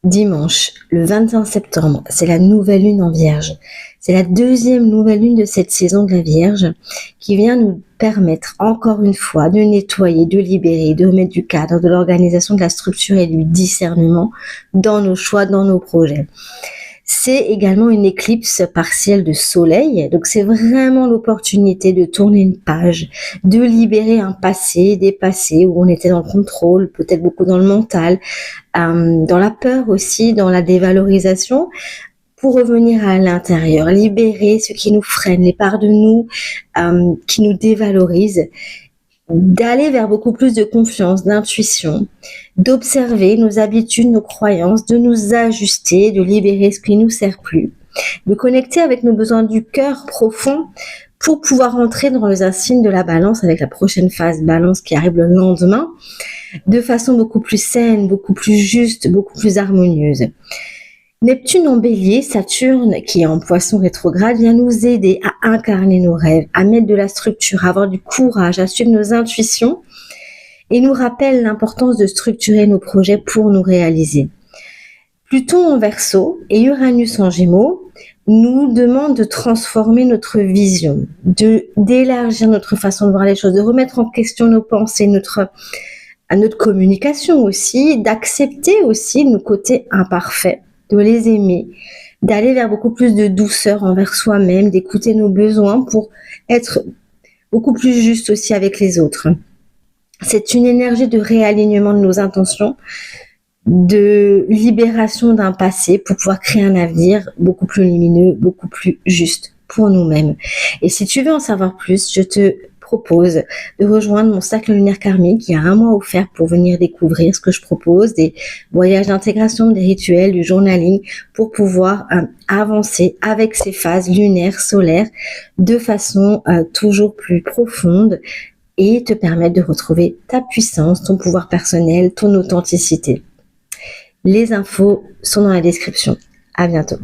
Dimanche, le 25 septembre, c'est la nouvelle lune en Vierge. C'est la deuxième nouvelle lune de cette saison de la Vierge qui vient nous permettre encore une fois de nettoyer, de libérer, de remettre du cadre, de l'organisation, de la structure et du discernement dans nos choix, dans nos projets. C'est également une éclipse partielle de soleil, donc c'est vraiment l'opportunité de tourner une page, de libérer un passé, des passés où on était dans le contrôle, peut-être beaucoup dans le mental, dans la peur aussi, dans la dévalorisation, pour revenir à l'intérieur, libérer ce qui nous freine, les parts de nous qui nous dévalorisent, d'aller vers beaucoup plus de confiance, d'intuition, d'observer nos habitudes, nos croyances, de nous ajuster, de libérer ce qui ne nous sert plus, de connecter avec nos besoins du cœur profond pour pouvoir entrer dans les insignes de la balance avec la prochaine phase balance qui arrive le lendemain, de façon beaucoup plus saine, beaucoup plus juste, beaucoup plus harmonieuse. Neptune en bélier, Saturne qui est en poisson rétrograde vient nous aider à incarner nos rêves, à mettre de la structure, à avoir du courage, à suivre nos intuitions et nous rappelle l'importance de structurer nos projets pour nous réaliser. Pluton en Verseau et Uranus en Gémeaux nous demandent de transformer notre vision, d'élargir notre façon de voir les choses, de remettre en question nos pensées, notre communication aussi, d'accepter aussi nos côtés imparfaits, de les aimer, d'aller vers beaucoup plus de douceur envers soi-même, d'écouter nos besoins pour être beaucoup plus juste aussi avec les autres. C'est une énergie de réalignement de nos intentions, de libération d'un passé pour pouvoir créer un avenir beaucoup plus lumineux, beaucoup plus juste pour nous-mêmes. Et si tu veux en savoir plus, je te propose de rejoindre mon cercle lunaire karmique. Il y a un mois offert pour venir découvrir ce que je propose, des voyages d'intégration, des rituels, du journaling pour pouvoir avancer avec ces phases lunaires, solaires de façon toujours plus profonde et te permettre de retrouver ta puissance, ton pouvoir personnel, ton authenticité. Les infos sont dans la description. À bientôt.